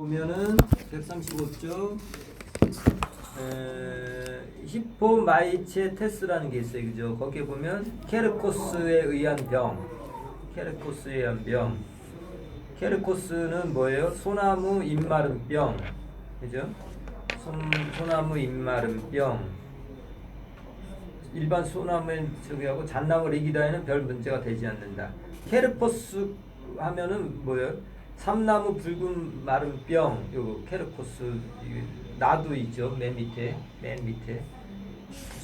보면은 135쪽 히포마이체테스라는 게 있어요. 그죠? 거기에 보면 케르코스에 의한 병. 케르코스에 의한 병. 케르코스는 뭐예요? 소나무 입마른 병. 그죠? 소나무 입마른 병. 일반 소나무엔 저기하고 잣나무 리기다에는 별 문제가 되지 않는다. 케르코스 하면은 뭐예요? 삼나무 붉은 마른 병. 요거 케르코스 나도 있죠. 맨 밑에.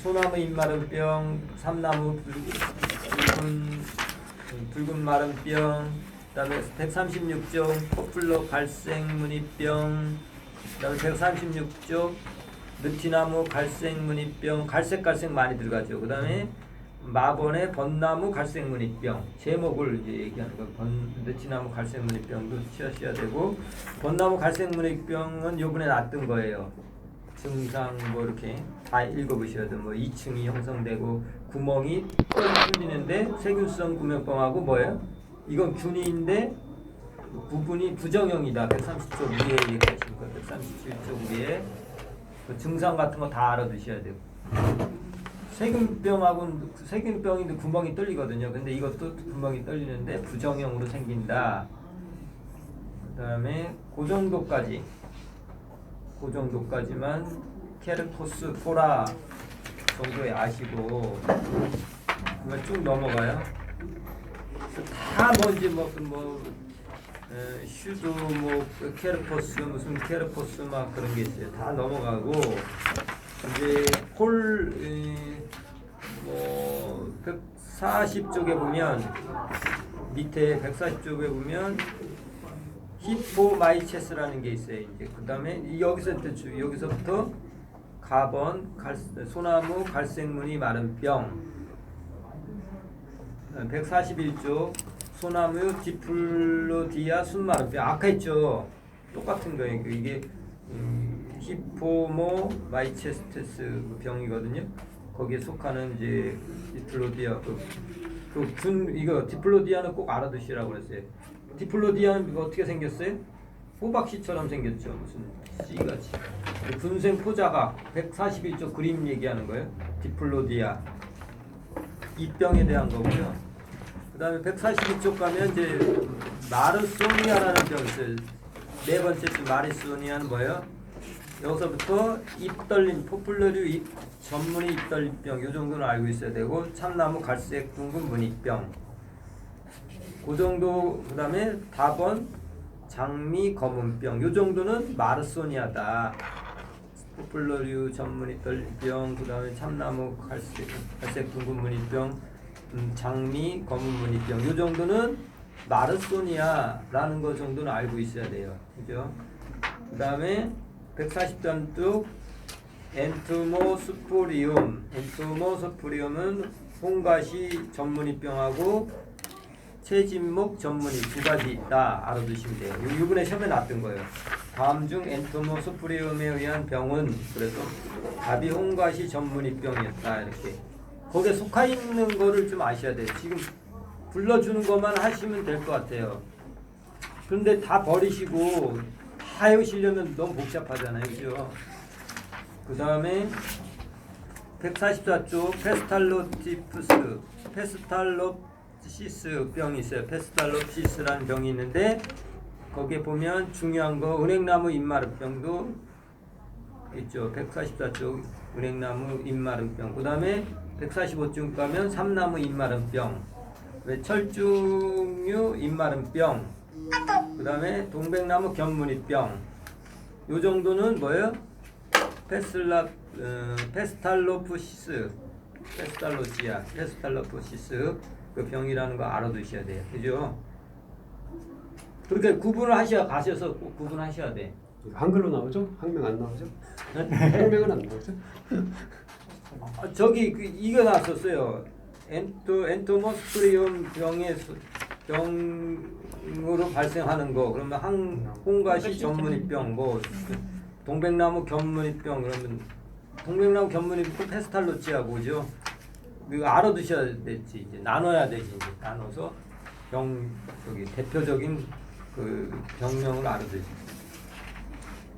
소나무 입마른 병, 삼나무 붉은 마른 병. 그다음에 136쪽 포플러 갈색 무늬병. 그다음에 136쪽 느티나무 갈색 무늬병. 갈색 많이 들어가죠. 그다음에 마번의 벚나무 갈색 무늬병. 제목을 이제 얘기하는 거. 느티나무 갈색 무늬병도 취하셔야 되고, 벚나무 갈색 무늬병은 요번에 놨던 거예요. 증상 뭐 이렇게 다 읽어보셔야 돼요. 뭐 2층이 형성되고 구멍이 뚫리는데 세균성 구명병하고 뭐예요? 이건 균인데 부분이 부정형이다. 130쪽 위에 얘기하신 거. 137쪽 위에 그 증상 같은 거 다 알아두셔야 돼요. 세균병인데 구멍이 뚫리거든요. 근데 이것도 구멍이 뚫리는데 부정형으로 생긴다. 그 다음에 그 정도까지만 케르코스 포라 정도에 아시고, 그걸 쭉 넘어가요. 다 뭔지 슈도 케르코스 무슨 케르코스 막 그런 게 있어요. 다 넘어가고 이제 140쪽에 보면 밑에 140쪽에 보면 히포마이체스라는 게 있어요. 이제 그다음에 여기서부터 가번 소나무 갈색무늬 마른 병. 141쪽 소나무 디플로디아 순마른 병. 아까 했죠. 똑같은 거예요. 이게 히포모마이체스테스 병이거든요. 거기에 속하는 이제 디플로디아 이거 디플로디아는 꼭 알아두시라고 그랬어요. 디플로디아는 어떻게 생겼어요? 호박씨처럼 생겼죠. 무슨 씨같이. 군생 포자각 141쪽 그림 얘기하는 거예요. 디플로디아 입병에 대한 거고요. 그 다음에 142쪽 가면 이제 마르소니아라는 병이 있어요. 네 번째 주 마르소니아는 뭐예요? 여기서부터 입떨림, 포플러류 전문의 입떨림병 요 정도는 알고 있어야 되고, 참나무 갈색 둥근 무늬병 그 정도. 그 다음에 다번 장미 검은병 요 정도는 마르소니아다. 포플러류 전문 입떨림병, 그 다음에 참나무 갈색 둥근 무늬병, 장미 검은 무늬병 요 정도는 마르소니아라는 거 정도는 알고 있어야 돼요. 그죠? 그 다음에 140단 엔토모스포리움은 홍가시 전문의병하고 체진목 전문의 두 가지 있다. 알아두시면 돼요. 이번에 시험에 나왔던 거예요. 다음 중 엔토모스포리움에 의한 병은 그래서 답이 홍가시 전문의병이었다. 이렇게 거기에 속하 있는 거를 좀 아셔야 돼요. 지금 불러주는 것만 하시면 될 것 같아요. 그런데 다 버리시고 다 해오시려면 너무 복잡하잖아요. 그죠? 그 다음에 144쪽 페스탈롭시스 병이 있어요. 페스탈롭시스라는 병이 있는데 거기에 보면 중요한 거 은행나무 잎마른 병도 있죠. 144쪽 은행나무 잎마른 병. 그 다음에 145쪽 가면 삼나무 잎마른 병, 철쭉류 잎마른 병, 그 다음에 동백나무 견무늬병 요 정도는 뭐예요? 페스탈로프시스 그 병이라는 거 알아두셔야 돼요. 그죠? 그렇게 구분을 가셔서 꼭 구분하셔야 돼. 한글로 나오죠? 학명 안 나오죠? 학명은 안 나오죠? 저기 이거 나왔었어요. 엔토모스프리움 병으로 발생하는 거. 그러면 홍가시 전문의병, 동백나무 견무늬병. 그러면 동백나무 견무늬병 페스탈로치하고 그죠? 이거 알아두셔야 되지. 이제 나눠야 되지. 이제 나눠서 대표적인 그 병명을 알아두시.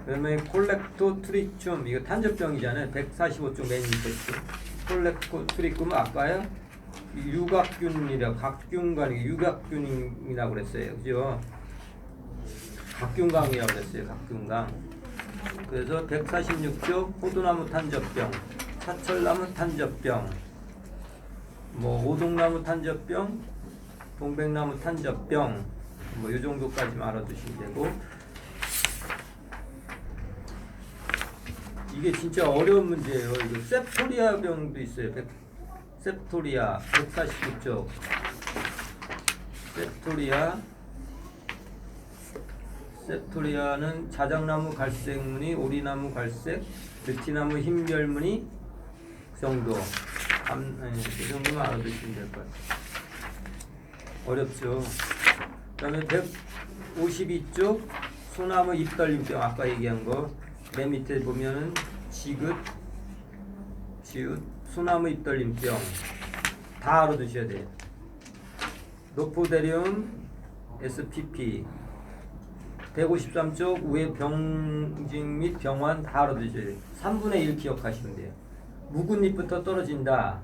그다음에 콜렉토트리춤 이거 탄저병이잖아요. 145쪽 메인 테스트. 콜렉토트리춤은 아까요 유각균이라 각균관이 유각균이라고 그랬어요. 그죠? 각균강이라고 그랬어요. 각균강. 그래서 146쪽 포도나무 탄저병, 사철나무 탄저병, 뭐 오동나무 탄저병, 동백나무 탄저병 뭐 이 정도까지만 알아두시면 되고 이게 진짜 어려운 문제예요. 이거 셉토리아 병도 있어요. 셉토리아 149쪽 셉토리아는 자작나무 갈색 무늬, 오리나무 갈색, 느티나무 흰별무늬 정도. 이 정도만 알아두시면 될 거예요. 어렵죠. 그 다음에 152쪽 소나무 잎떨림병 아까 얘기한 거 맨 밑에 보면은 지읒 소나무 잎떨림병 다 알아두셔야 돼요. 노포데리움 SPP 153쪽 우회 병직 및 병환 다 알아두셔야 돼요. 3분의 1 기억하시면 돼요. 묵은 잎부터 떨어진다.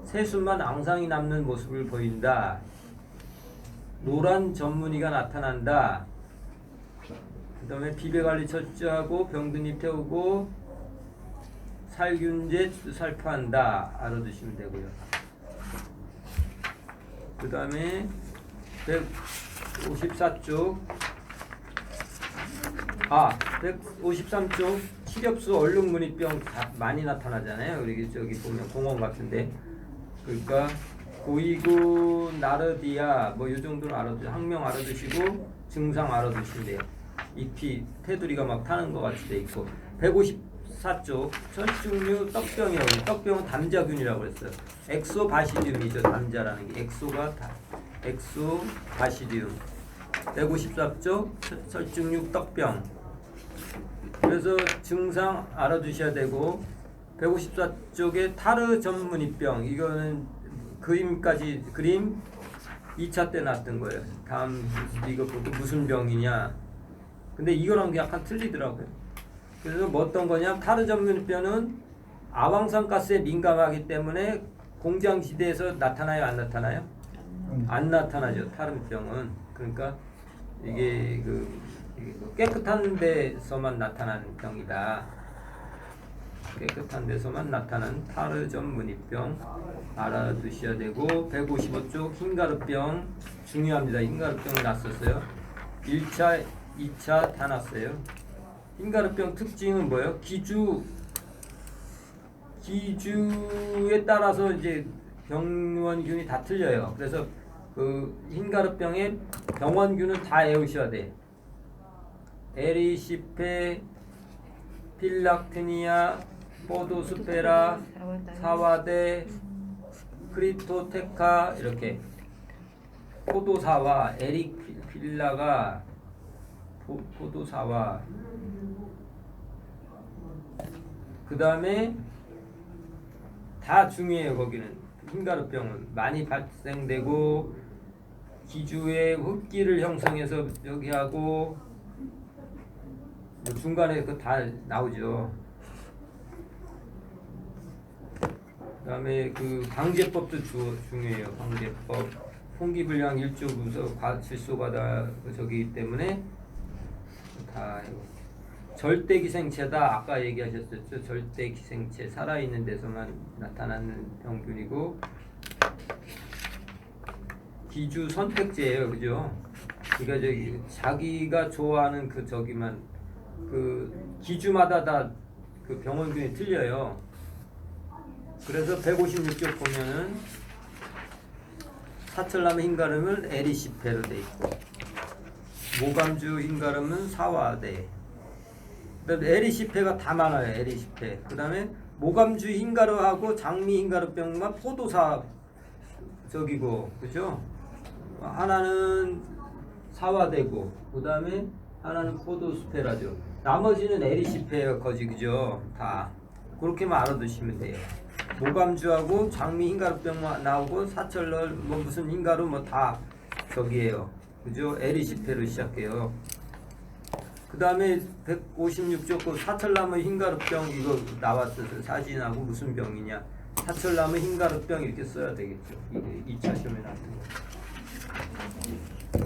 새순만 앙상이 남는 모습을 보인다. 노란 전무늬가 나타난다. 그 다음에 비배관리 철저하고 병든 잎 태우고 살균제 살포한다. 알아두시면 되고요. 그 다음에 154쪽 153쪽 치렵수 얼룩무늬병 많이 나타나잖아요. 여기 저기 보면 공원 같은데 그러니까 고이구 나르디아 뭐 이 정도는 알아두시고 학명 알아두시고 증상 알아두시면 돼요. 잎이 테두리가 막 타는 것 같이 돼 있고 154쪽 천축류 떡병이라고 해요. 떡병은 담자균이라고 그랬어요. 엑소바시디움이죠. 담자라는 게 엑소바시디움 154쪽 철쭉육 떡병 그래서 증상 알아두셔야 되고 154쪽에 타르 전무늬병 이거는 그림 2차 때 났던 거예요. 다음 이거 보고 무슨 병이냐 근데 이거랑 약간 틀리더라고요. 그래서 뭐 어떤 거냐 타르 전무늬병은 아황산가스에 민감하기 때문에 공장지대에서 나타나요 안 나타나요? 안 나타나죠. 타르병은 그러니까 이게 깨끗한 데서만 나타나는 병이다. 깨끗한 데서만 나타나는 타르 전무늬병 알아두셔야 되고 155쪽 흰가루병 중요합니다. 흰가루병 났었어요. 1차, 2차 다 났어요. 흰가루병 특징은 뭐예요? 기주에 따라서 이제 병원균이 다 틀려요. 그래서 그 흰가루병의 병원균은 다 외우셔야 돼. 에리시페, 필락티니아, 포도스페라, 사와데, 크리토테카 이렇게 포도사와 에릭필라가 포도사와 그 다음에 다 중요해요. 거기는 흰가루병은 많이 발생되고 기주에 흙기를 형성해서 여기 하고 중간에 그 다 나오죠. 그 다음에 그 방제법도 중요해요. 방제법 풍기불량 1조 부서 질소가다 저기 때문에 다 절대기생체다. 아까 얘기하셨었죠. 절대기생체 살아있는 데서만 나타나는 병균이고 기주 선택제예요. 그죠? 그러니까 저기 자기가 좋아하는 그 저기만 그 기주마다 다 그 병원균이 틀려요. 그래서 156쪽 보면은 사철나무 흰가름은 에리시페로 돼 있고 모감주 흰가름은 사와데. 그다음에 에리시페가 다 많아요. 에리시페. 그다음에 모감주 흰가루하고 장미 흰가루병만 포도사 저기고 그죠? 하나는 사와데고 그다음에 하나는 포도스페라죠. 나머지는 에리시페 거지 그죠? 다 그렇게만 알아두시면 돼요. 모감주하고 장미 흰가루병만 나오고 사철널 뭐 무슨 흰가루 뭐 다 저기에요. 그죠? 에리시페로 시작해요. 그 다음에 156쪽 그 사철나무 흰가루병 이거 나왔어요. 사진하고 무슨 병이냐. 사철나무 흰가루병 이렇게 써야 되겠죠. 이게 2차 시험에 나왔던 거.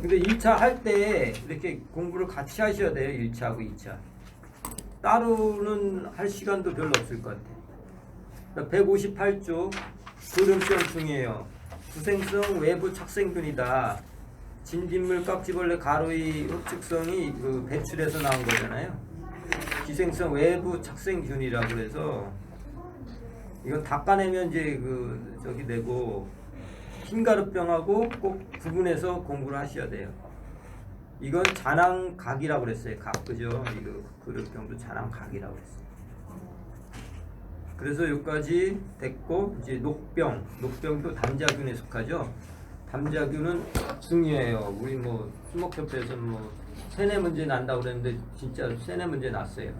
근데 1차 할 때 이렇게 공부를 같이 하셔야 돼요. 1차하고 2차. 따로는 할 시간도 별로 없을 것 같아요. 158쪽 그름병 중이에요. 구생성 외부 착생균이다. 진딧물, 깍지벌레, 가로의 흡축성이 그 배출해서 나온 거잖아요. 기생성 외부 착생균이라고 그래서 이건 닦아내면 이제 그 저기 되고 흰가루병하고 꼭 구분해서 공부를 하셔야 돼요. 이건 잔황각이라고 그랬어요. 각 그죠? 이거 그룹병도 잔황각이라고 그랬어요. 그래서 여기까지 됐고 이제 녹병도 담자균에 속하죠. 담자균은 중요해요. 우리 뭐 수목협회에서 뭐 세뇌 문제 난다고 그랬는데 진짜 세뇌 문제 났어요.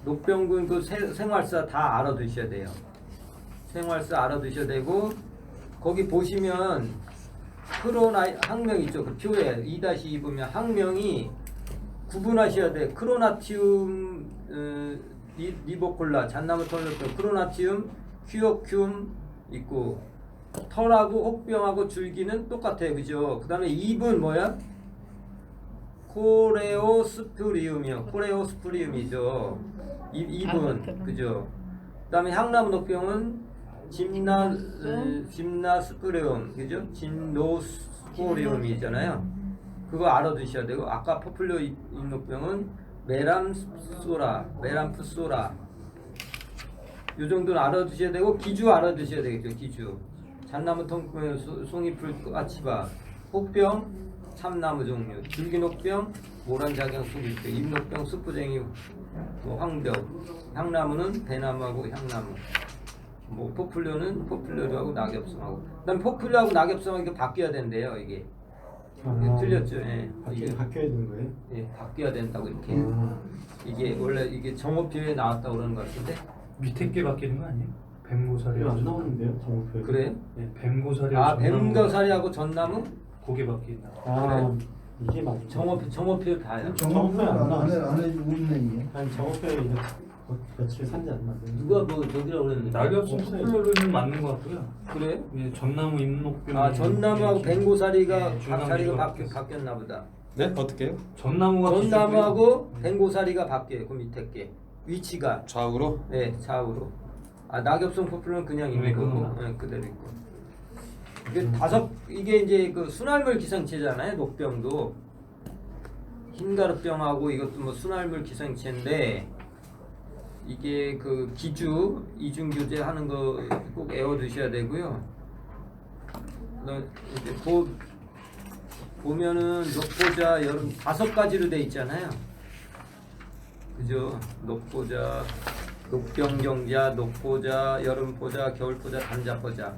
녹병균 그 생활사 다 알아두셔야 돼요. 생활사 알아두셔야 되고 거기 보시면 크로나 항명 있죠. 그 표에 2-2 보면 항명이 구분하셔야 돼. 크로나티움 리보콜라 잣나무 털렸던 크로나티움 퀴오큐움 있고 털하고 혹병하고 줄기는 똑같아요. 그죠? 그 다음에 잎은 뭐야? 코레오스프리움이요. 코레오스프리움이죠. 잎은 그죠? 그 다음에 향나무 녹병은 짐나스프리움 그죠? 짐노스포리움이잖아요. 그거 알아두셔야 되고 아까 포플리오 잎녹병은 메람프소라 요 정도는 알아두셔야 되고 기주 알아두셔야 되겠죠. 기주 잣나무 통병 송이풀 까치바 혹병 참나무 종류 줄기녹병 모란작용 송이풀 잎녹병 숯부쟁이 뭐 황벽 향나무는 대나무하고 향나무 뭐 포플리오는 포플리오하고 낙엽송하고 그다음 포플리오하고 낙엽송하고 이게 바뀌어야 된대요. 이게 틀렸죠. 예. 바뀌어야 되는 거예요? 예, 바뀌어야 된다고 이렇게. 이게 원래 이게 정오표에 나왔다고 그러는 것 같은데. 밑에 게 바뀌는 거 아니에요? 뱀고사리 안 나오는데요, 정표에. 그래요? 네, 뱀고사리. 뱀고사리하고 전나무? 고개 바뀐다. 그래. 이게 맞죠. 정오표 다요. 정오표에 안 나왔어. 안에 없네 이게. 아니 정오표에 이제 며칠 산지 않나? 누가 뭐 저기라고 그랬는데. 낙엽송 포플로는 맞는 것 같고요. 그래? 예, 전나무 잎녹균. 전나무하고 뱀고사리가 예, 중간 자리가 기조가 바뀌었나 보다. 네? 어떻게요? 전나무하고 뱀고사리가 바뀌어요. 그 밑에 게. 위치가. 좌우로? 네, 좌우로. 낙엽송 포플은 그냥 있는 거고, 네, 그대로 있고. 이게 이제 그 순할물 기생체잖아요. 녹병도 흰가루병하고 이것도 뭐 순할물 기생체인데 이게 그 기주 이중교제 하는 거 꼭 외워두셔야 되고요. 이제 보면은 녹보자 여름 5가지로 돼 있잖아요. 그죠? 녹보자, 녹병경자, 녹보자, 여름보자, 겨울보자, 담자보자.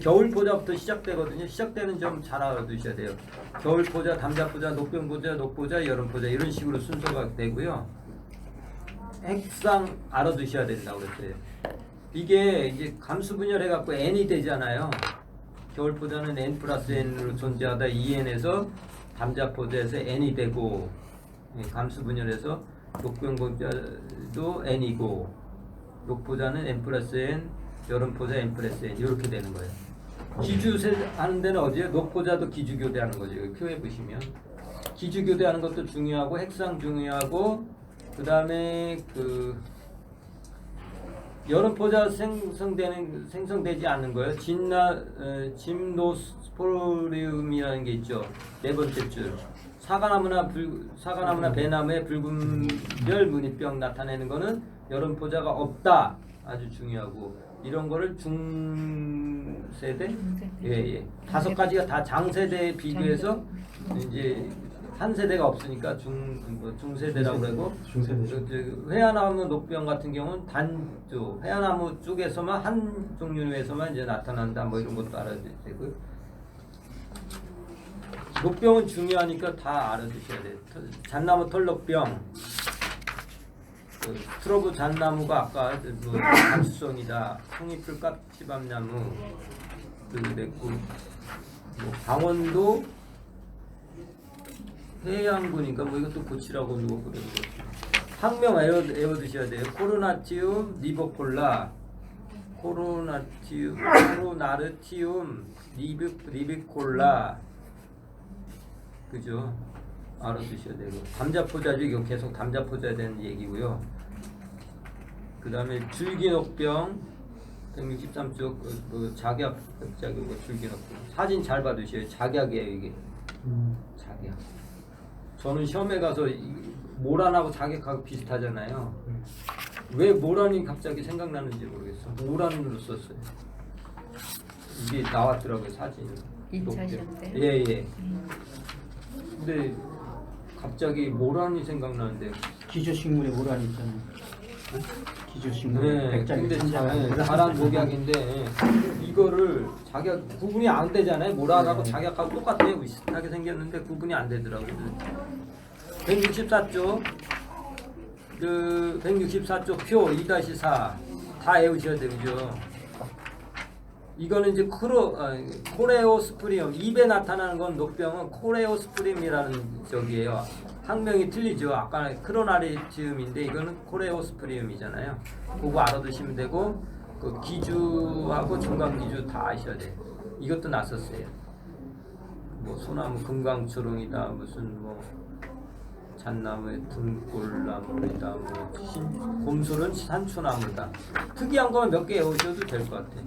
겨울보자부터 시작되거든요. 시작되는 점 잘 알아두셔야 돼요. 겨울보자, 담자보자, 녹병보자, 녹보자, 여름보자 이런 식으로 순서가 되고요. 핵상 알아두셔야 된다고 그랬어요. 이게 이제 감수 분열해 갖고 n이 되잖아요. 겨울보자는 n 플러스 n으로 존재하다 2n에서 담자보자에서 n이 되고 감수 분열해서 녹병보자도 n이고 녹보자는 n 플러스 n 여름보자 n 플러스 n 이렇게 되는 거예요. 기주하는 데는 어디에요? 녹보자도 기주교대하는 거죠. 여기 표에 보시면 기주교대하는 것도 중요하고 핵상 중요하고 그 다음에 그 여름보자 생성되지 않는 거예요. 짐노스포리움이라는 게 있죠. 네 번째 줄. 사과나무나 배나무의 붉은별 무늬병 나타내는 거는 여름보자가 없다. 아주 중요하고 이런 거를 중세대? 예. 5가지가 다 장세대에 비교해서 이제 한 세대가 없으니까 중세대라고 그러고 회화나무 녹병 같은 경우는 단조 회화나무 쪽에서만 한 종류에서만 이제 나타난다 뭐 이런 것도 알아야 되고요. 녹병은 중요하니까 다 알아두셔야 돼요. 잣나무 털녹병 트러브 잣나무가 아까 뭐 감수성이다. 송이풀 깍지밤나무 그리고 뭐 강원도 해양군인가 뭐 이것도 고치라고 누가 그러는 거지. 학명 외워두셔야 돼요. 코로나티움 리보콜라, 코로나르티움 리비콜라, 그죠? 알아두셔야 되고. 담자포자죠. 이거 계속 담자포자에 대한 얘기고요. 그 다음에 줄기녹병 163쪽 그 작약 백작이고 줄기녹병 사진 잘 봐두셔요. 작약이에요 이게. 작약. 저는 시험에 가서 모란하고 작약하고 비슷하잖아요. 왜 모란이 갑자기 생각나는지 모르겠어. 모란으로 썼어요. 이게 나왔더라고요 사진이. 2차 시험 때? 예예. 근데 갑자기 모란이 생각나는데. 기조식물에 모란이 있잖아요. 기조식물에 네, 백작이 근데 천장. 잘한 독약인데 이거를 작약 구분이 안 되잖아요. 모란하고 네. 작약하고 똑같아요. 비슷하게 생겼는데 구분이 안 되더라고요. 164쪽 그 164쪽 표 2-4 다 외우셔야 되죠. 이거는 이제 코레오스프리움 입에 나타나는 건 녹병은 코레오스프리움이라는 저기예요. 학명이 틀리죠. 아까 크로나리티움인데 이거는 코레오스프리움이잖아요. 그거 알아두시면 되고 그 기주하고 중간 기주 다 아셔야 돼요. 이것도 났었어요. 뭐 소나무 금강초롱이다 무슨 뭐 잣나무의 등골나무이다 뭐 곰술은 산초나무다. 특이한 거만 몇 개 외우셔도 될 것 같아요.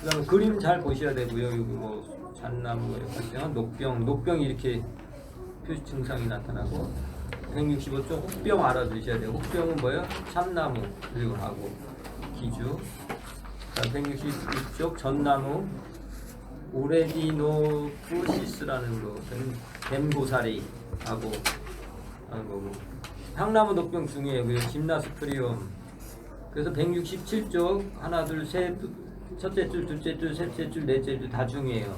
그다음에 그림 잘 보셔야 되고요. 여기 뭐 잣나무 발생한 녹병이 이렇게 표시 증상이 나타나고 165쪽 혹병 알아두셔야 돼요. 혹병은 뭐예요? 참나무 그리고 하고 기주. 166쪽 전나무 오레디노푸시스라는 거 뱀고사리 하고 하는 거고. 향나무 녹병 중요해요. 짐나스프리움. 그래서 167쪽 하나 둘 셋 첫째 줄, 둘째 줄, 셋째 줄, 넷째 줄 다 중요해요.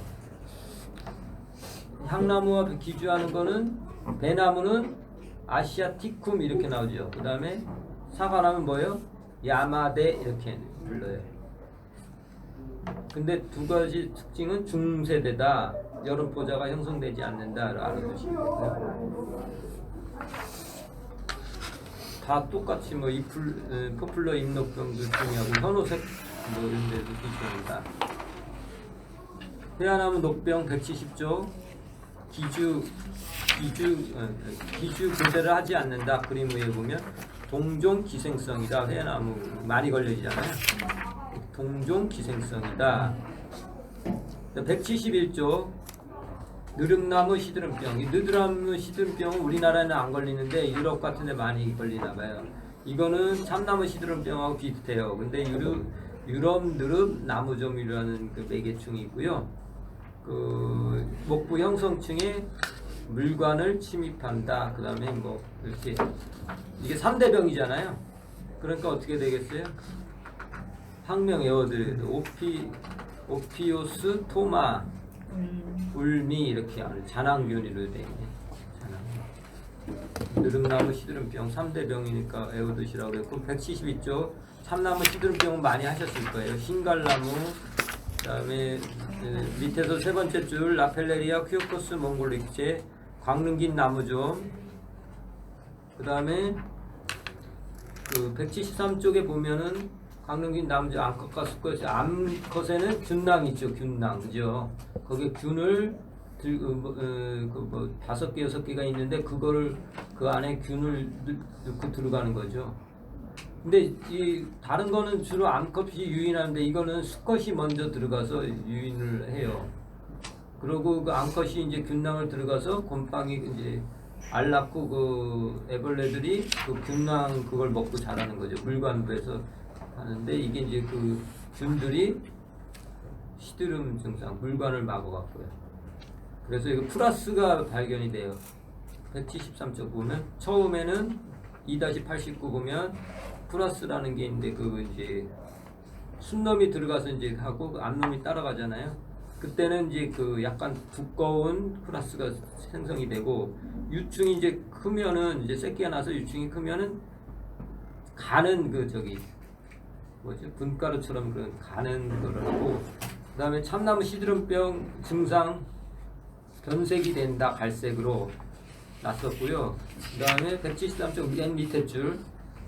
향나무와 기주하는 거는 배나무는 아시아티쿰 이렇게 나오죠. 그 다음에 사과나무는 뭐예요? 야마데 이렇게 불러요. 근데 두 가지 특징은 중세대다. 여름 포자가 형성되지 않는다. 알아두시면 돼요. 다 똑같이 뭐 포플러 잎녹병도 중요하고 현오색 뭐 이런 데도 중요합니다. 해안나무 녹병 170조 기주 교대를 하지 않는다. 그림 위에 보면 동종 기생성이다. 해안나무 많이 걸려지잖아요. 동종 기생성이다. 171조 느릅나무 시드름병. 이 느릅나무 시드름병은 우리나라에는 안 걸리는데 유럽 같은 데 많이 걸리나 봐요. 이거는 참나무 시드름병하고 비슷해요. 근데 유럽 느릅 나무점이라는 그 매개충이 있고요. 그 목부 형성층에 물관을 침입한다. 그 다음에 뭐 이렇게 이게 3대 병이잖아요. 그러니까 어떻게 되겠어요? 학명 외워드려도 오피오스 토마 울미 이렇게 잔항균으로 되어 있네. 잔항균. 느릅나무 시드름병 3대 병이니까 외워두시라고 했고 172조 참나무 시드름병은 많이 하셨을 거예요. 흰갈나무 그 다음에 밑에서 세 번째 줄 라펠레리아 큐코스 몽골릭체 광릉긴 나무좀. 그 다음에 그 173쪽에 보면은 광릉긴 나무좀 암컷과 수컷이 암컷에는 균낭 있죠. 균낭 그죠. 거기에 균을 들고 그 5개 6개가 있는데 그거를 그 안에 균을 넣고 들어가는 거죠. 근데 이 다른 거는 주로 암컷이 유인하는데 이거는 수컷이 먼저 들어가서 유인을 해요. 그리고 그 암컷이 이제 균낭을 들어가서 곰팡이 이제 알 낳고 그 애벌레들이 그 균낭 그걸 먹고 자라는 거죠. 물관부에서 하는데 이게 이제 그 균들이 시드름 증상 물관을 막아갖고요. 그래서 이거 플러스가 발견이 돼요. 173쪽 보면 처음에는 2-89 보면 플러스라는 게 있는데 그 이제 순놈이 들어가서 이제 하고 그 암놈이 따라가잖아요. 그때는 이제 그 약간 두꺼운 플러스가 생성이 되고 유충이 이제 크면은 이제 새끼가 나서 유충이 크면은 가는 그 저기 뭐지 분가루처럼 그런 가는 거를 하고 그다음에 참나무 시드름병 증상 변색이 된다 갈색으로 났었고요. 그 다음에 173쪽 맨 밑에 줄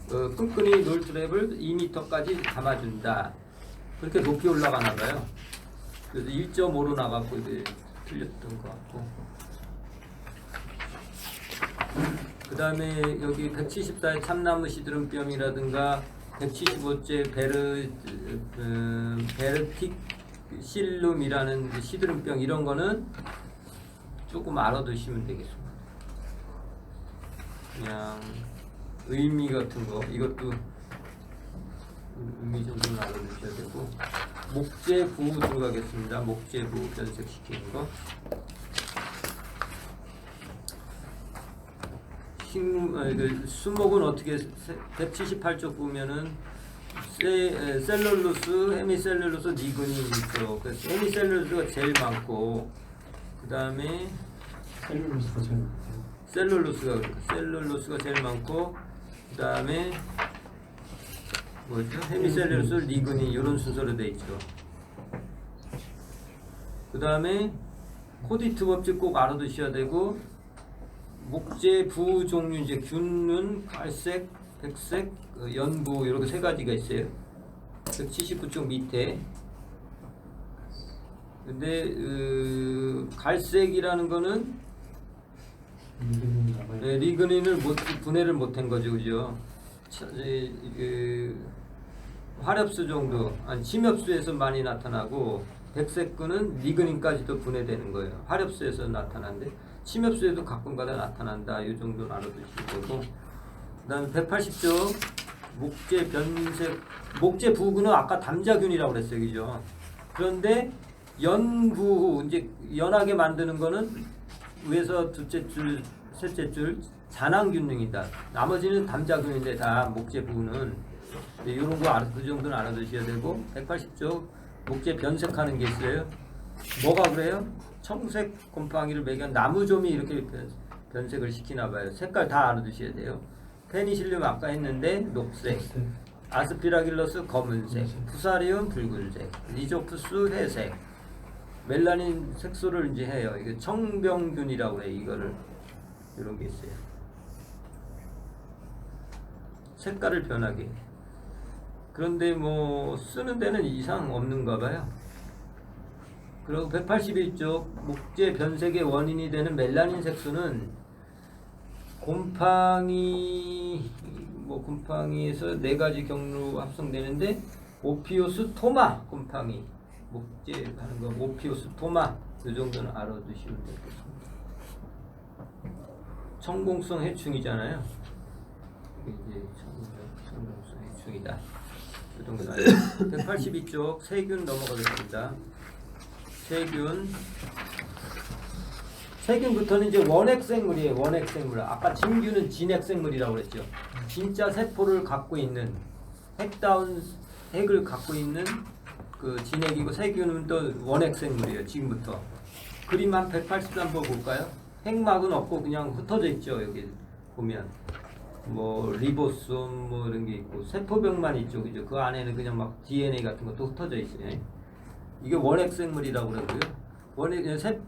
끈끈이 놀트랩을 2m까지 감아준다. 그렇게 높이 올라가나 봐요. 그래서 1.5로 나갔고 이게 틀렸던 것 같고. 그 다음에 여기 174의 참나무 시드름병이라든가 175째 베르틱 실룸이라는 시드름병 이런 거는 조금 알아두시면 되겠습니다. 그냥 의미 같은 거 이것도 의미 정도는 알아두셔야 되고 목재부 들어가겠습니다. 목재부 변색시키는 거. 수목은 어떻게 178쪽 보면은 셀룰로스, 헤미셀룰로스, 니근이 있죠. 그래서 헤미셀룰로스가 제일 많고 그 다음에 셀룰로스가 제일 많고 그 다음에 뭐죠? 헤미셀룰로스, 니근이 이런 순서로 돼 있죠. 그 다음에 코디트 법칙 꼭 알아두셔야 되고 목재 부 종류 이제 균은 갈색, 백색, 연부 이렇게 세 가지가 있어요. 179쪽 밑에. 근데 갈색이라는 거는 리그닌을 분해를 못한 거죠, 그죠? 화렵수 정도, 아니 침엽수에서 많이 나타나고 백색근은 리그닌까지도 분해되는 거예요. 화렵수에서 나타나는데 침엽수에도 가끔가다 나타난다. 이 정도는 알아두시면 되고. 그 다음에 180쪽 목재 변색, 목재 부근은 아까 담자균이라고 그랬어요, 그죠? 그런데 연부 이제 연하게 만드는 거는 위에서 둘째 줄, 셋째 줄 잔황균능이다. 나머지는 담자균인데 다 목재 부근은 이런 거 그 정도는 알아두셔야 되고. 180쪽 목재 변색하는 게 있어요. 뭐가 그래요? 청색 곰팡이를 매겨 나무좀이 이렇게 변색을 시키나 봐요. 색깔 다 알아두셔야 돼요. 페니실륨 아까 했는데 녹색, 아스피라길러스 검은색, 푸사리움 붉은색, 리조푸스 회색, 멜라닌 색소를 이제 해요. 이게 청병균이라고 해요. 이거를 이런 게 있어요. 색깔을 변하게. 그런데 뭐 쓰는 데는 이상 없는가 봐요. 그리고 181쪽 목재 변색의 원인이 되는 멜라닌 색소는 곰팡이에서 네 가지 경로 합성되는데 오피오스토마 곰팡이 목재 하는 거 오피오스토마 이 정도는 알아두시면 되겠습니다. 청공성 해충이잖아요. 이게 청공성 해충이다. 이 정도는 알아요. 182쪽 세균 넘어가겠습니다. 세균부터는 이제 원핵생물이에요. 원핵생물. 아까 진균은 진핵생물이라고 그랬죠. 진짜 세포를 갖고 있는 핵다운 핵을 갖고 있는 그 진핵이고 세균은 또 원핵생물이에요. 지금부터. 그림 한 183번 볼까요? 핵막은 없고 그냥 흩어져 있죠. 여기 보면 뭐 리보솜 뭐 이런 게 있고 세포벽만 있죠. 그죠? 그 안에는 그냥 막 DNA 같은 것도 흩어져 있어요. 이게 원핵생물이라고 그러고요.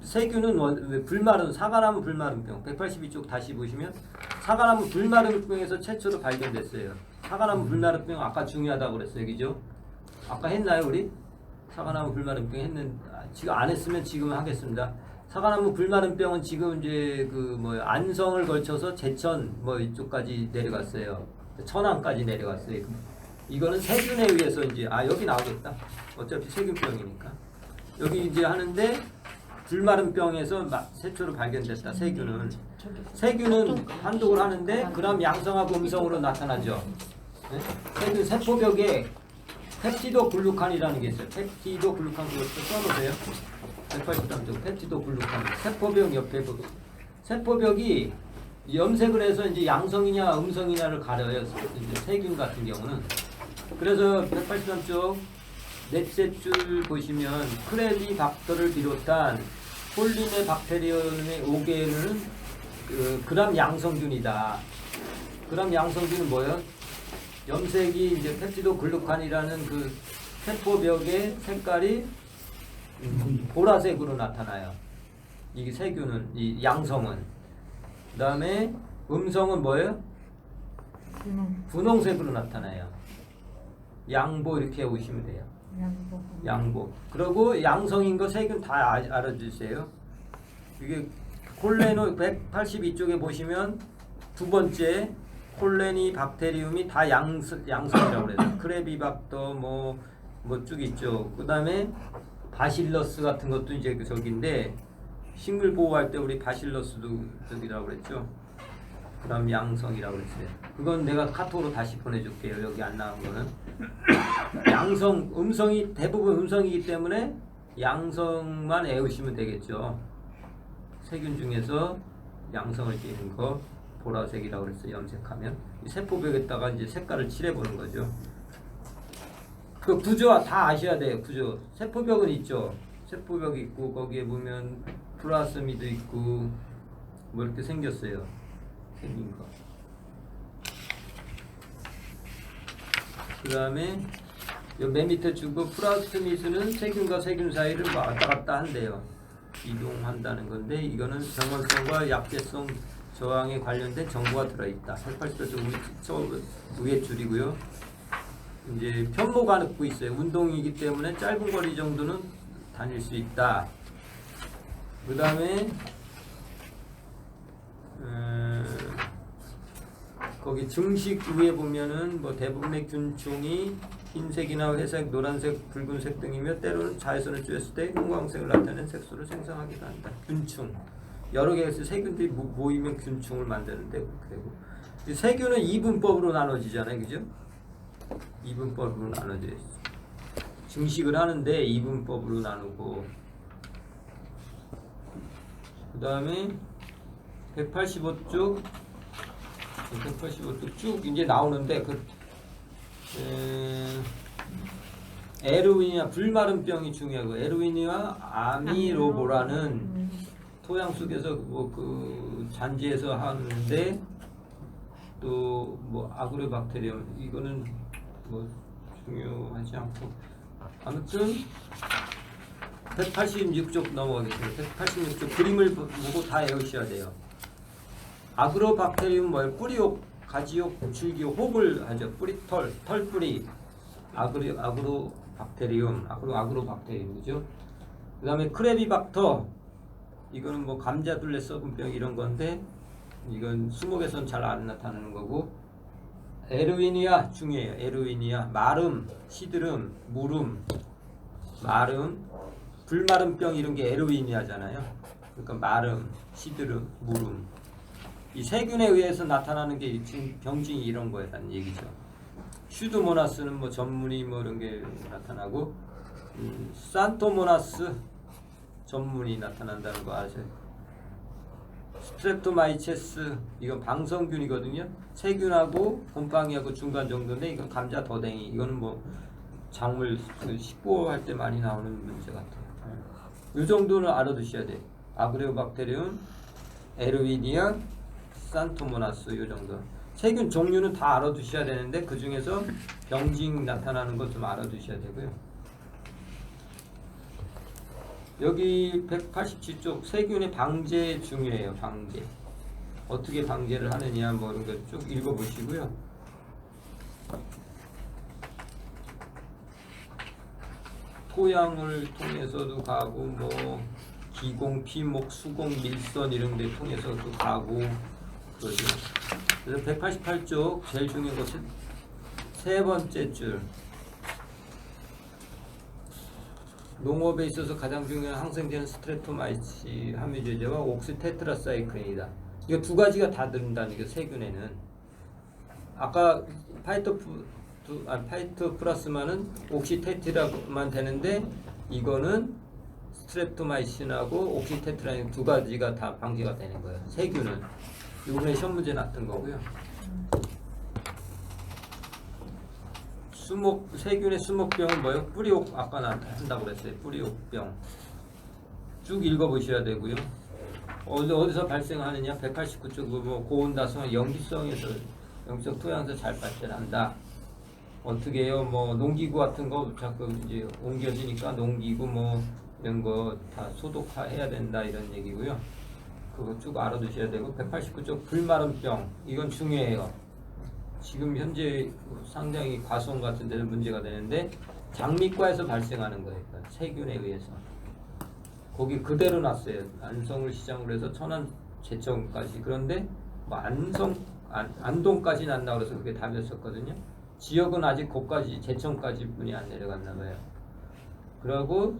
세균은 불마른 사과나무 불마른병 182쪽 다시 보시면 사과나무 불마른병에서 최초로 발견됐어요. 사과나무 불마른병 아까 중요하다고 그랬어요, 그죠? 아까 했나요 우리? 사과나무 불마른병 했는 지금 안 했으면 지금 하겠습니다. 사과나무 불마른병은 지금 이제 안성을 걸쳐서 제천 뭐 이쪽까지 내려갔어요. 천안까지 내려갔어요. 이거는 세균에 의해서 이제 여기 나오겠다. 어차피 세균병이니까 여기 이제 하는데 불마른병에서 최초로 발견됐다. 세균은 한독을 하는데 그럼 양성하고 음성으로 나타나죠. 네? 세균 세포벽에 펩티도글루칸이라는 게 있어요. 펩티도글루칸 그것도 써놓으세요. 183쪽 펩티도글루칸 세포벽 옆에 보고 세포벽이 염색을 해서 이제 양성이냐 음성이냐를 가려요. 이제 세균 같은 경우는. 그래서 183쪽 넷째 줄 보시면 크레비박터를 비롯한 폴리네 박테리움의 5개는 그람 양성균이다. 그람 양성균은 뭐예요? 염색이 이제 펩티도글루칸이라는 그 세포벽의 색깔이 보라색으로 나타나요. 이게 세균은 이 양성은 그 다음에 음성은 뭐예요? 분홍색으로 나타나요. 양보 이렇게 오시면 돼요. 양보. 그리고 양성인 거 세균 다 알아주세요. 이게 콜레노 182쪽에 보시면 두 번째 콜레니 박테리움이 다 양성이라고 그래요. 크레비박터 뭐 쭉 있죠. 그 다음에 바실러스 같은 것도 이제 저기인데 식물 보호할 때 우리 바실러스도 저기라고 그랬죠. 그 다음 양성이라고 그랬어요. 그건 내가 카톡으로 다시 보내줄게요. 여기 안 나온 거는. 양성, 음성이 대부분 음성이기 때문에 양성만 외우시면 되겠죠. 세균 중에서 양성을 띠는 거 보라색이라고 그랬어요. 염색하면 이 세포벽에다가 이제 색깔을 칠해보는 거죠. 그 구조 다 아셔야 돼요. 구조. 세포벽은 있죠. 세포벽 있고 거기에 보면 플라스미도 있고 뭐 이렇게 생겼어요. 생긴 거. 그 다음에 맨 밑에 주고 플라스미스는 세균과 세균 사이를 왔다 갔다 한대요. 이동한다는 건데 이거는 병원성과 약재성 저항에 관련된 정보가 들어있다. 180도 위에 줄이고요. 이제 편모가 넣고 있어요. 운동이기 때문에 짧은 거리 정도는 다닐 수 있다. 그 다음에 거기 증식 위에 보면은 뭐 대부분의 균총이 흰색이나 회색, 노란색, 붉은색 등이며 때로는 자외선을 쬐었을 때 형광색을 나타내는 색소를 생성하기도 한다. 균충. 여러 개의 세균들이 모이면 균충을 만드는데 그렇게 되고. 이 세균은 이분법으로 나눠지잖아요. 그죠? 이분법으로 나눠져 있어. 증식을 하는데 이분법으로 나누고. 그 다음에 185쪽 쭉 이제 나오는데 에르위니아 불마름병이 중요하고 에르위니아 아미로보라는 토양 속에서 그 잔지에서 하는데 또 뭐 아그로박테리움 이거는 뭐 중요하지 않고 아무튼 186쪽 넘어가겠습니다. 186쪽 그림을 보고 다 외우셔야 돼요. 아그로박테리움 뭐예요? 뿌리옥, 가지옥, 줄기옥, 혹을 하죠. 뿌리털, 털뿌리. 아그로박테리움, 아그로박테리움이죠. 그 다음에 크레비박터. 이거는 뭐 감자둘레 썩은병 이런 건데 이건 수목에선 잘 안 나타나는 거고. 에르위니아 중요해요. 에르위니아, 마름, 시드름, 무름, 마름, 불마름병 이런 게 에르위니아잖아요. 그러니까 마름, 시드름, 무름. 이 세균에 의해서 나타나는 게 지금 병증이 이런 거라는 얘기죠. 슈도모나스는 뭐 전문이 뭐 이런 게 나타나고 산토모나스 전문이 나타난다는 거 아세요? 스트랩토마이체스 이건 방성균이거든요. 세균하고 곰팡이하고 중간 정도인데 이건 감자 더댕이 이거는 뭐 작물 식보할 때 많이 나오는 문제 같아요. 이 정도는 알아두셔야 돼요. 아그레오박테리움, 에르위니아, 산토모나스 이 정도. 세균 종류는 다 알아두셔야 되는데 그 중에서 병증 나타나는 것 좀 알아두셔야 되고요. 여기 187쪽 세균의 방제 중요해요. 방제. 어떻게 방제를 하느냐 뭐 이런 거 쭉 읽어보시고요. 토양을 통해서도 가고 뭐 기공, 피목, 수공, 밀선 이런 데 통해서도 가고 그러죠. 그래서 188쪽 제일 중요한 것은 세 번째 줄. 농업에 있어서 가장 중요한 항생제는 스트레토마이치 함유제제와 옥시테트라사이클린이다. 이거 두 가지가 다 들은다는 게 세균에는. 아까 파이토프라스마는 옥시테트라만 되는데 이거는 스트레토마이신하고 옥시테트라인 두 가지가 다 방지가 되는 거예요. 세균은. 이번에 시험 문제 났던 거고요. 세균의 수목병은 뭐예요? 뿌리옥 아까 한다고 그랬어요. 뿌리옥병 쭉 읽어보셔야 되고요. 어디서 발생하느냐? 189쪽 뭐 고온다성 염기성에서 염기성 토양에서 잘 발생한다. 어떻게 해요? 뭐 농기구 같은 거 자꾸 이제 옮겨지니까 농기구 뭐 이런 거 다 소독해야 된다 이런 얘기고요. 그거 쭉 알아두셔야 되고 189쪽 불마름병 이건 중요해요. 지금 현재 상당히 과수원 같은 데는 문제가 되는데 장미과에서 발생하는 거예요. 그러니까 세균에 의해서. 거기 그대로 놨어요. 안성을 시작으로 해서 천안 제천까지. 그런데 뭐 안동까지 났나 그래서 그게 답이었었거든요. 지역은 아직 거기까지 제천까지 분이 안 내려갔나 봐요. 그러고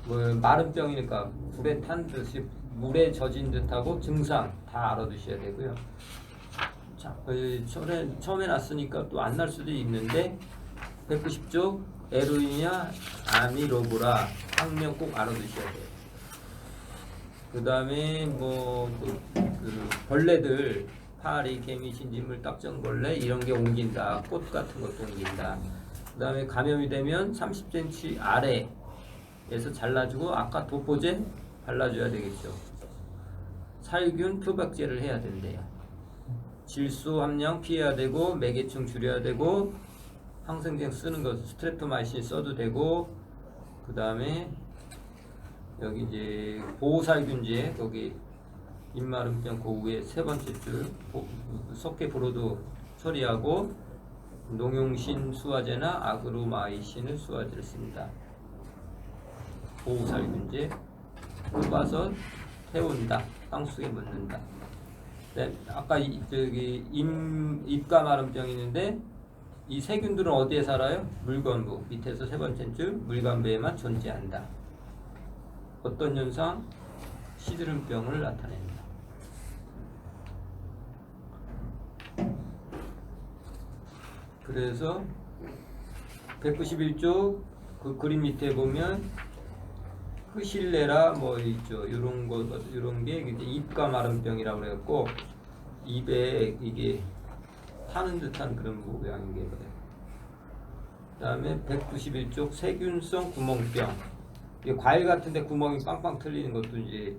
뭐 마름병이니까 불에 탄 듯이 물에 젖은 듯하고 증상 다 알아두셔야 되고요. 자, 처음에 났으니까 또 안 날 수도 있는데 190쪽 에루이냐 아미로브라 학명 꼭 알아두셔야 돼요. 그 다음에 그 벌레들 파리, 개미, 진딧물, 딱정벌레 이런 게 옮긴다. 꽃 같은 것도 옮긴다. 그 다음에 감염이 되면 30cm 아래에서 잘라주고 아까 도포제 발라줘야 되겠죠. 살균 표백제를 해야 된대요. 질소 함량 피해야 되고 매개충 줄여야 되고 항생제 쓰는 거 스트랩토마이신 써도 되고 그 다음에 여기 이제 보호살균제 거기 입마름병 그 위에 세 번째 줄 석회브로도 처리하고 농용신 수화제나 아그로마이신을 수화제를 씁니다. 보호살균제 뽑아서 태운다. 땅속에 묻는다. 네, 아까 저기 입가 마름병이 있는데 이 세균들은 어디에 살아요? 물건부 밑에서 세 번째 줄 물건부에만 존재한다. 어떤 현상? 시드름병을 나타낸다. 그래서 191쪽 그 그림 밑에 보면 흐실레라 뭐 있죠. 이런 게 입가 마름병이라고 그래갖고 입에 이게 타는 듯한 그런 모양인 게 그래요. 그다음에 191쪽 세균성 구멍병. 이게 과일 같은데 구멍이 빵빵 뚫리는 것도 이제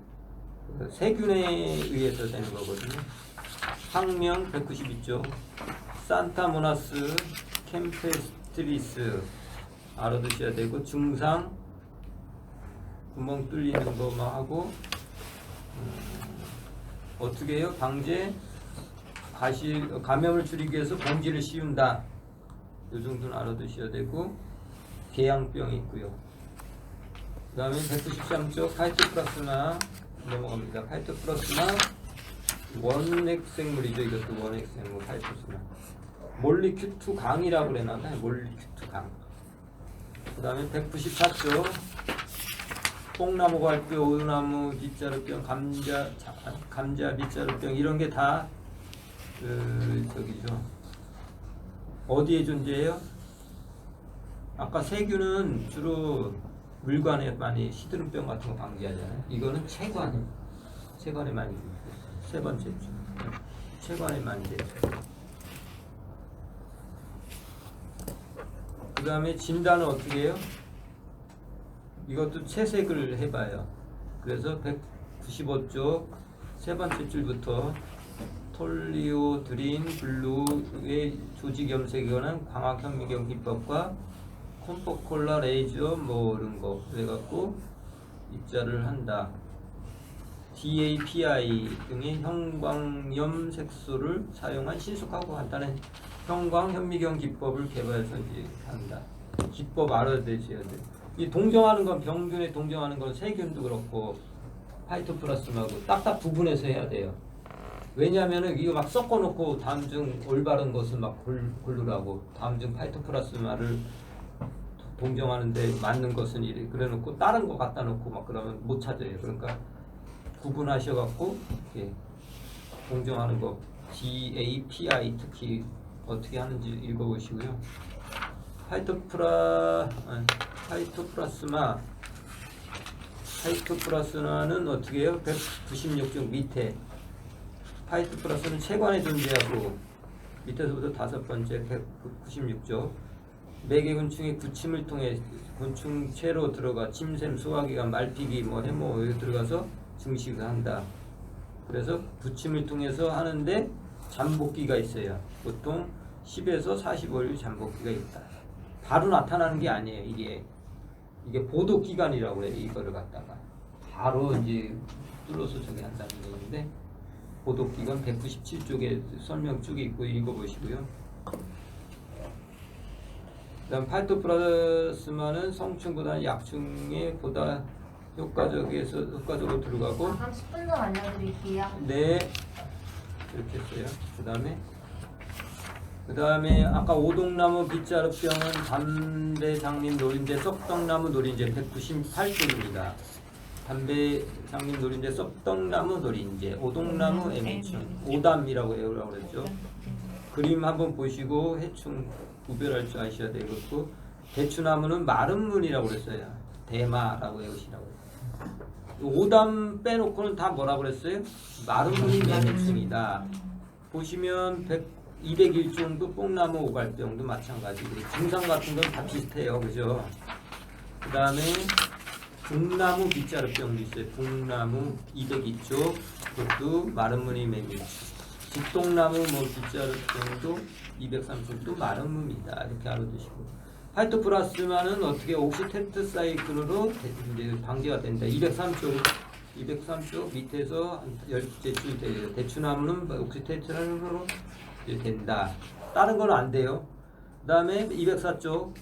세균에 의해서 되는 거거든요. 학명 192쪽 산타모나스 캠페스트리스 알아두셔야 되고 증상 구멍 뚫리는 것만 하고 어떻게 해요? 방제 감염을 줄이기 위해서 봉지를 씌운다. 이 정도는 알아두셔야 되고 개양병이 있고요. 그 다음에 193쪽 파이토플라스마 넘어갑니다. 파이토플라스마 원핵생물이죠. 이것도 원핵생물 파이토플라스마 몰리큐트 강이라고 그래놨나요? 몰리큐트 강. 그 다음에 194쪽 뽕나무 괄뼈, 오나무 빗자루병, 감자 빗자루병 이런 게 다 저기죠. 어디에 존재해요? 아까 세균은 주로 물관에 많이 시드름병 같은 거 방지하잖아요. 이거는 체관에 많이 세 번째 주 체관에 많이 되죠. 그 다음에 진단은 어떻게 해요? 이것도 채색을 해봐요. 그래서 195쪽 세 번째 줄부터 톨리오드린 블루의 조직 염색이거나 광학 현미경 기법과 콤포콜라 레이저 뭐 이런 거 그래갖고 입자를 한다. DAPI 등의 형광염 색소를 사용한 신속하고 간단한 형광 현미경 기법을 개발해서 이제 한다. 기법 알아야 되셔야 돼. 이 동정하는 건 병균에 동정하는 건 세균도 그렇고 파이토플라스마고 딱딱 구분해서 해야 돼요. 왜냐하면은 이거 막 섞어놓고 다음 중 올바른 것을 막 고르라고 다음 중 파이토플라스마를 동정하는데 맞는 것은 이래 그래놓고 다른 거 갖다 놓고 막 그러면 못 찾아요. 그러니까 구분하셔갖고 동정하는 거 DAPI 특히 어떻게 하는지 읽어보시고요. 파이토플라스마는 어떻게 해요? 196쪽 밑에 파이토플라스는 체관에 존재하고 밑에서부터 다섯 번째 196쪽 매개곤충의 구침을 통해 곤충체로 들어가 침샘, 소화기관, 말피기, 해모 여기 들어가서 증식을 한다. 그래서 구침을 통해서 하는데 잠복기가 있어요. 보통 10에서 45일 잠복기가 있다. 바로 나타나는 게 아니에요. 이게 보도 기간이라고 해요. 이거를 갖다가 바로 이제 뚫어서 저기 한다는 얘기인데 고독기관 197쪽에 설명 쭉 있고 읽어보시고요. 그다음 파이토플라스마는 성충보다는 약충에 보다 효과적으로 들어가고 30분 전 알려드릴게요. 네 이렇게 했어요. 그 다음에 아까 오동나무 빗자루병은 담배 장님 노린재 썩떡나무 노린재 198쪽입니다. 담배 장님 노린재 썩떡나무 노린재 오동나무 애매충 오담이라고 외우라고 그랬죠. 그림 한번 보시고 해충 구별할 줄 아셔야 되겠고 대추나무는 마른 문이라고 그랬어요. 대마라고 외우시라고. 오담 빼놓고는 다 뭐라고 그랬어요? 마른 문이 매매충이다. 보시면 201종도 뽕나무 오갈병도 마찬가지. 증상 같은 건 다 비슷해요. 그죠? 그 다음에 북나무 빗자루병도 있어요. 북나무 202쪽 그것도 마른 문이 매매충. 직동나무 빗자루병도 203쪽도 마른 문이다. 이렇게 알아두시고. 파이토플라스마는 어떻게 옥시테트사이클로 이제 방제가 된다. 203쪽 밑에서 한 10개 줄 돼요. 대추나무는 옥시테트사이클로 된다. 다른 건 안 돼요. 그 다음에 204쪽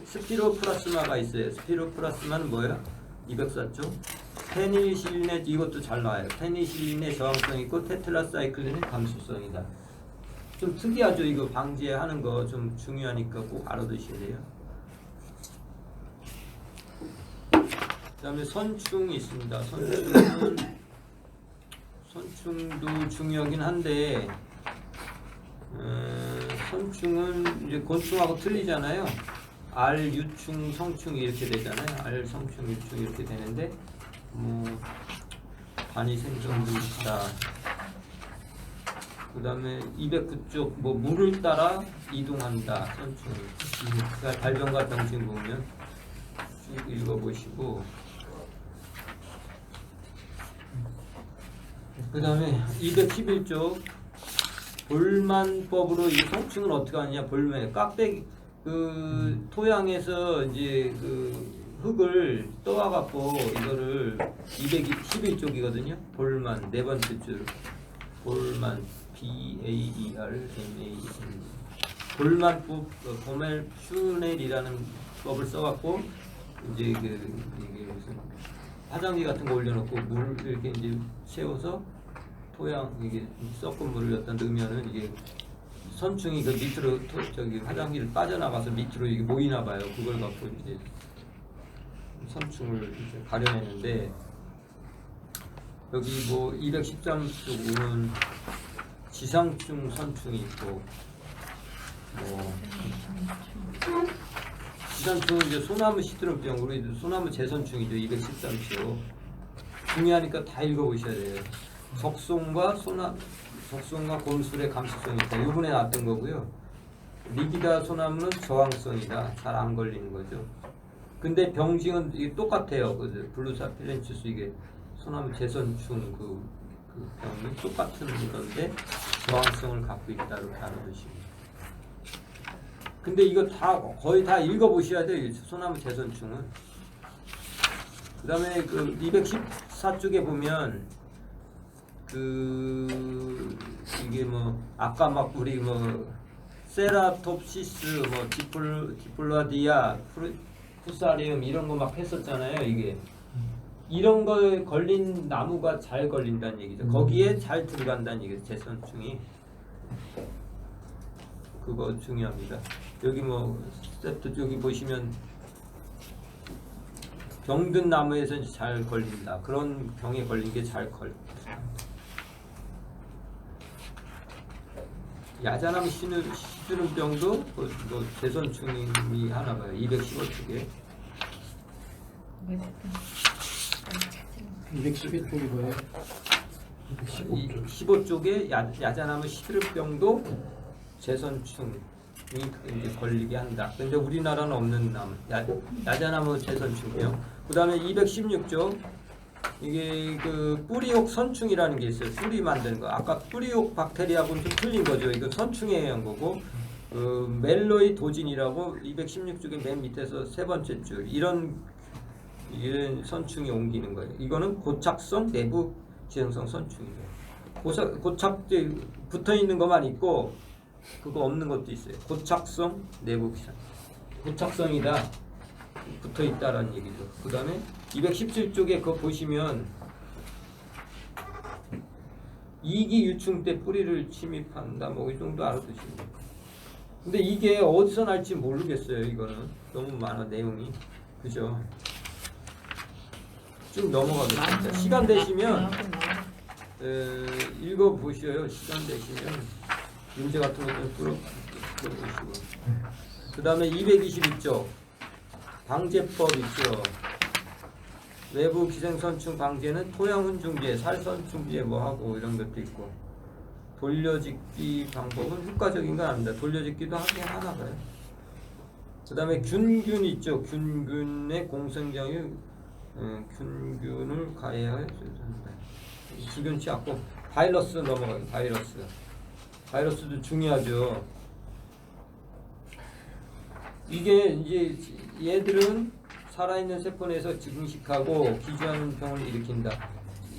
스피로플라스마가 있어요. 스피로플라스마는 뭐예요? 204쪽 페니실린에 이것도 잘 나와요. 페니실린의 저항성이 있고 테트라사이클린의 감수성이다. 좀 특이하죠. 이거 방지하는 거 좀 중요하니까 꼭 알아두셔야 돼요. 그 다음에 선충이 있습니다. 선충도 중요하긴 한데 선충은 이제 곤충하고 틀리잖아요. 알, 유충, 성충 이렇게 되잖아요. 알, 성충, 유충 이렇게 되는데 단위 생성도 있다. 그 다음에 209쪽 물을 따라 이동한다. 선충. 그러니까 발병과 병증 보면 쭉 읽어보시고 그 다음에 211쪽 볼만법으로 이 성충을 어떻게 하느냐. 볼만 깍배기 그 토양에서 이제 그 흙을 떠와갖고 이거를 211쪽이거든요. 볼만 네 번째 줄 볼만 BAERMAN 볼만법 보멜-슈넬이라는 법을 써갖고 이제 이게 무슨 화장지 같은 거 올려놓고 물 이렇게 이제 채워서 토양 이게 섞은 물을 갖다 넣으면은 이게 선충이 그 밑으로 저기 화장지를 빠져나가서 밑으로 이게 모이나 봐요. 그걸 갖고 이제 선충을 이제 가려내는데 여기 213쪽 보면 지상충 선충이 있고 지상충은 이제 소나무 시드름병 우리 소나무 재선충이죠. 213쪽 중요하니까 다 읽어보셔야 돼요. 적송과 곰술의 감수성이 있다. 요번에 나왔던 거고요. 리기다 소나무는 저항성이다. 잘 안 걸리는 거죠. 근데 병징은 이게 똑같아요. 그 블루사필렌치스 이게 소나무 재선충 그 병은 똑같은 건데 저항성을 갖고 있다. 이렇게 알아두시고. 근데 이거 다 거의 다 읽어보셔야 돼요. 소나무 재선충은. 그 다음에 그 214쪽에 보면 이게 아까 막 우리 세라톱시스 디플라디아 푸사리움 이런 거 막 했었잖아요. 이게 이런 거에 걸린 나무가 잘 걸린다는 얘기죠. 거기에 잘 들어간다는 얘기죠. 재선충이 그거 중요합니다. 여기 스텝도 여기 보시면 병든 나무에서 잘 걸린다. 그런 병에 걸린 게 잘 걸립니다. 야자나무 시드름병도 재선충이 하나 봐요. 215쪽에 211쪽이 뭐예요? 15쪽에 야자나무 시드름병도 재선충이 이제 걸리게 한다. 근데 우리나라는 없는 나무 야자나무 재선충이요. 그 다음에 216쪽 이게 그 뿌리옥 선충이라는 게 있어요. 뿌리 만드는 거. 아까 뿌리옥 박테리아하고는 좀 틀린 거죠. 이거 선충에 의한 거고 멜로이 도진이라고 216쪽의 맨 밑에서 세 번째 줄 이런 선충이 옮기는 거예요. 이거는 고착성 내부 기생성 선충이에요. 고착제 붙어 있는 것만 있고 그거 없는 것도 있어요. 고착성 내부 기상. 고착성이다 붙어 있다라는 얘기죠. 그 다음에 217쪽에 그거 보시면 이기 유충 때 뿌리를 침입한다. 뭐 이 정도 알아두시면 돼요. 근데 이게 어디서 날지 모르겠어요. 이거는 너무 많아 내용이. 그죠? 쭉 넘어가겠습니다. 시간 되시면 읽어보셔요. 시간 되시면 문제 같은 것도 풀어보시고. 그 다음에 222쪽 방제법 있죠. 외부 기생선충 방제는 토양훈중제, 살선충제 뭐하고 이런 것도 있고, 돌려짓기 방법은 효과적인 건 아닙니다. 돌려짓기도 하긴 하나 봐요. 그 다음에 균균 있죠. 균균의 공생장이 균균을 가해야 주변치 않고 바이러스 넘어가요. 바이러스도 중요하죠. 이게 이제 얘들은 살아있는 세포 내에서 증식하고 기주하는 병을 일으킨다.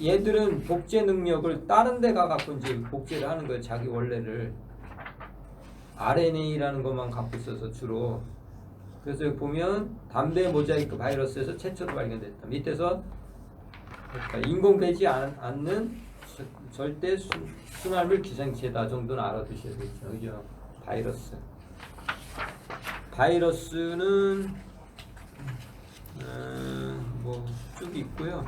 얘들은 복제 능력을 다른 데가 갖고 이제 복제를 하는 거예요. 자기 원래를 RNA라는 것만 갖고 있어서 주로. 그래서 여기 보면 담배 모자이크 바이러스에서 최초로 발견됐다. 밑에서 그러니까 인공 배지 않는 절대 순환물 기생체다 정도는 알아두셔야 되죠. 그죠? 바이러스는 뭐 쭉 있고요.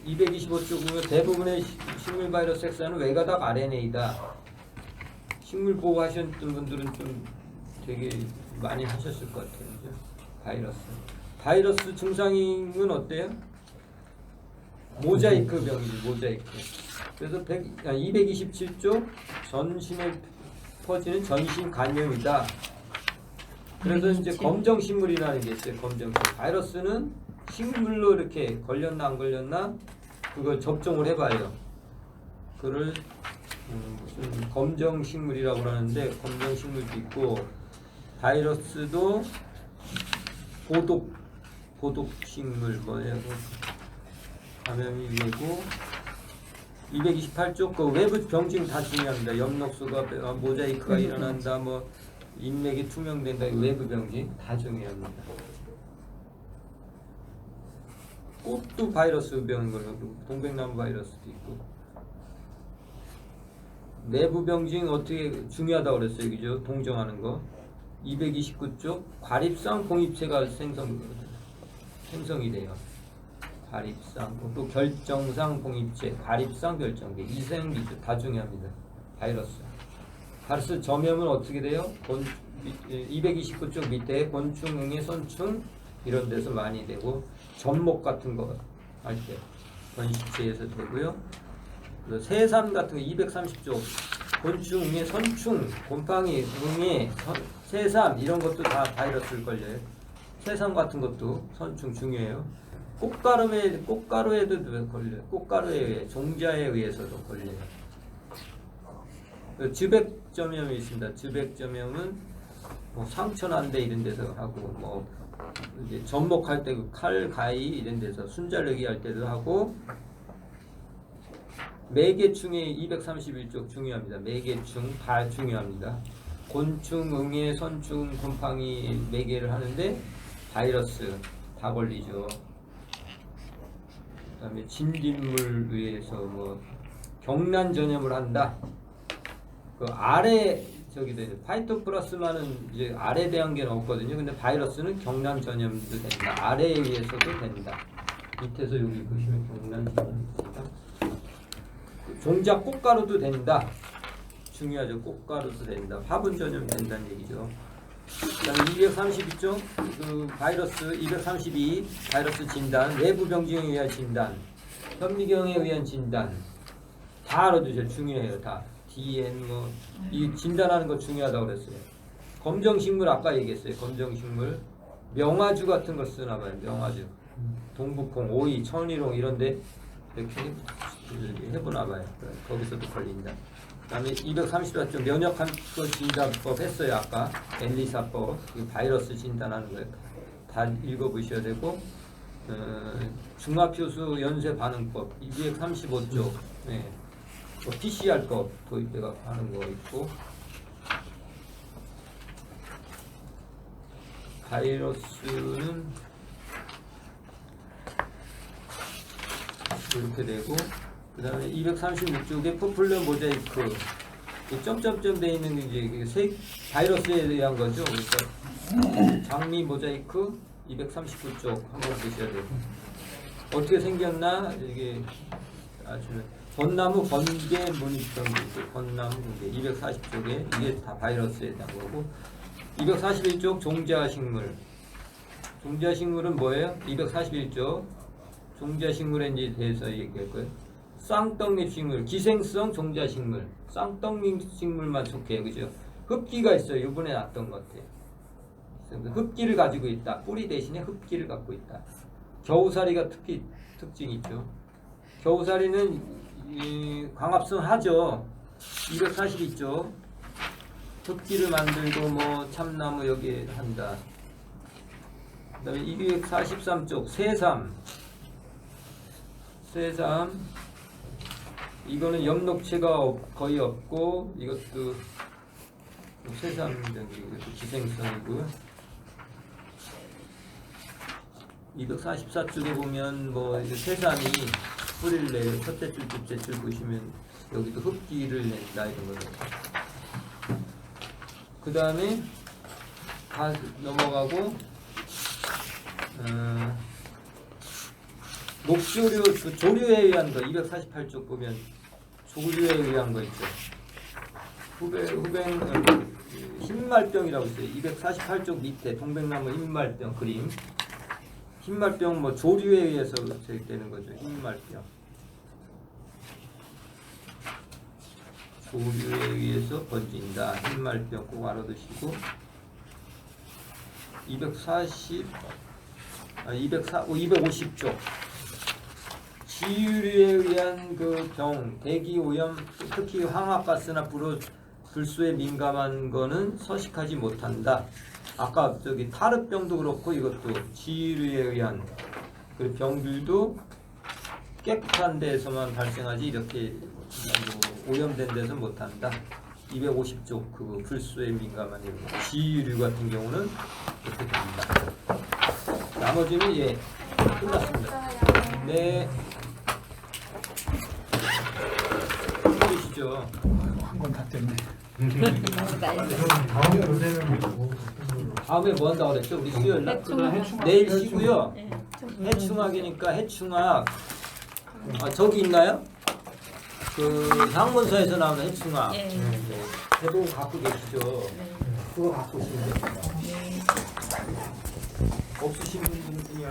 225쪽 보면 대부분의 식물 바이러스 핵산은 외가닥 RNA다. 식물 보호 하셨던 분들은 좀 되게 많이 하셨을 것 같아요. 그죠? 바이러스 증상은 어때요? 모자이크 병이죠. 모자이크. 그래서 227쪽 전신에 퍼지는 전신 감염이다. 그래서 이제 검정식물이라는 게 있어요. 검정식물. 바이러스는 식물로 이렇게 걸렸나 안 걸렸나 그걸 접종을 해봐요. 그를 무슨 검정식물이라고 하는데 검정식물도 있고 바이러스도 보독식물 뭐냐고 감염이 되고 228쪽 그 외부 병증 다 중요합니다. 엽록소가 모자이크가 일어난다 뭐 인맥이 투명된다 외부 병증 다 중요합니다. 꽃도 바이러스 병인 걸로 동백나무 바이러스도 있고 내부 병증 어떻게 중요하다고 그랬어요. 그죠? 동정하는 거 229쪽 과립성 공입체가 생성이 돼요. 과립성 또 결정상 공입체 과립성 결정계 이생기죠. 다 중요합니다. 바이러스 점염은 어떻게 돼요? 229쪽 밑에 곤충, 응애, 선충 이런 데서 많이 되고 전목 같은 거 할 때 번식체에서 되고요. 새삼 같은 거 230쪽 곤충, 응애, 선충, 곰팡이, 응애, 새삼 이런 것도 다 바이러스를 걸려요. 새삼 같은 것도 선충 중요해요. 꽃가루에도 걸려요. 꽃가루에 의해 종자에 의해서도 걸려요. 즈백점염이 있습니다. 즈백점염은 뭐 상처난데 이런 데서 하고 뭐 이제 접목할 때 칼, 가위 이런 데서 순자르기 할 때도 하고 매개충의 231쪽 중요합니다. 매개충 다 중요합니다. 곤충, 응애, 선충, 곰팡이 매개를 하는데 바이러스 다 걸리죠. 그다음에 진딧물 위에서 뭐 경란 전염을 한다. 그 아래 저기도 파이토플라스마는 이제 아래 대항계는 없거든요. 근데 바이러스는 경란 전염도 된다. 아래에 의해서도 된다. 밑에서 여기 보시면 경란 전염입니다. 종자 꽃가루도 된다. 중요하죠. 꽃가루도 된다. 화분 전염 된다는 얘기죠. 그다음에 232쪽 그 바이러스 232 바이러스 진단, 외부 병증에 의한 진단, 현미경에 의한 진단 다 알아두세요. 중요해요. 다 DN 뭐 이 진단하는 거 중요하다고 그랬어요. 검정식물 아까 얘기했어요. 검정식물 명화주 같은 거 쓰나 봐요. 명화주, 동북콩, 오이, 천일홍 이런데 이렇게 해보나 봐요. 거기서도 걸린다. 그다음에 234쪽 면역한거 진단법 했어요. 아까 엘리사법 바이러스 진단하는 거예요. 다 읽어보셔야 되고 중화표수 연쇄 반응법 235쪽 네. PCR법 도입돼가 하는 거 있고 바이러스는 이렇게 되고 그 다음에 236쪽에 포플러 모자이크 이 점점점 돼 있는 게 이제 바이러스에 대한 거죠. 그러니까 장미 모자이크 239쪽 한번 보셔야 돼요. 어떻게 생겼나 이게 아주 벚나무 번개 문입병 벚나무 번개 240쪽에 이게 다 바이러스에 대한 거고 241쪽 종자식물 종자식물은 뭐예요? 241쪽 종자식물에 대해서 얘기할 거예요. 쌍떡잎식물 기생성 종자식물 쌍떡잎식물만 속해요. 그죠? 흡기가 있어요. 이번에 났던 것 같아요. 흡기를 가지고 있다. 뿌리 대신에 흡기를 갖고 있다. 겨우살이가 특징이 있죠. 겨우살이는 광합성 하죠. 242쪽 흡기를 만들고 뭐 참나무 여기에 한다. 그 다음에 243쪽 새삼 이거는 엽록체가 거의 없고 이것도 새삼 이것도 기생성이고요. 244쪽에 보면 뭐 새삼이 뿌리를 내요. 첫째 줄, 둘째 줄 보시면 여기도 흡기를 낸다 이런 거죠. 그 다음에 다 넘어가고 목조류 조류에 의한 거 248쪽 보면 조류에 의한 거 있죠. 후뱅 흰말병이라고 있어요. 248쪽 밑에 동백나무 흰말병 그림. 흰말병 뭐 조류에 의해서 되는 거죠. 흰말병. 조류에 의해서 번진다. 흰말병 꼭 알아두시고 250쪽 지유류에 의한 그 병, 대기 오염, 특히 황화가스나 불수에 민감한 거는 서식하지 못한다. 아까 저기 타르병도 그렇고 이것도 지유류에 의한 그 병들도 깨끗한 데에서만 발생하지 이렇게 오염된 데서 못한다. 250쪽 그 불수에 민감한 지유류 같은 경우는 이렇게 됩니다. 나머지는 예 끝났습니다. 네. 보시죠. 한 건 다 됐네. 다음에 뭐 한다고 그랬죠? 우리 수요일 날? 내일 쉬고요. 해충학이니까 해충학. 저기 있나요? 그 향문서에서 나오는 해충학. 대부분 갖고 계시죠? 그거 갖고 오시면 돼요. 없으신 분들이야.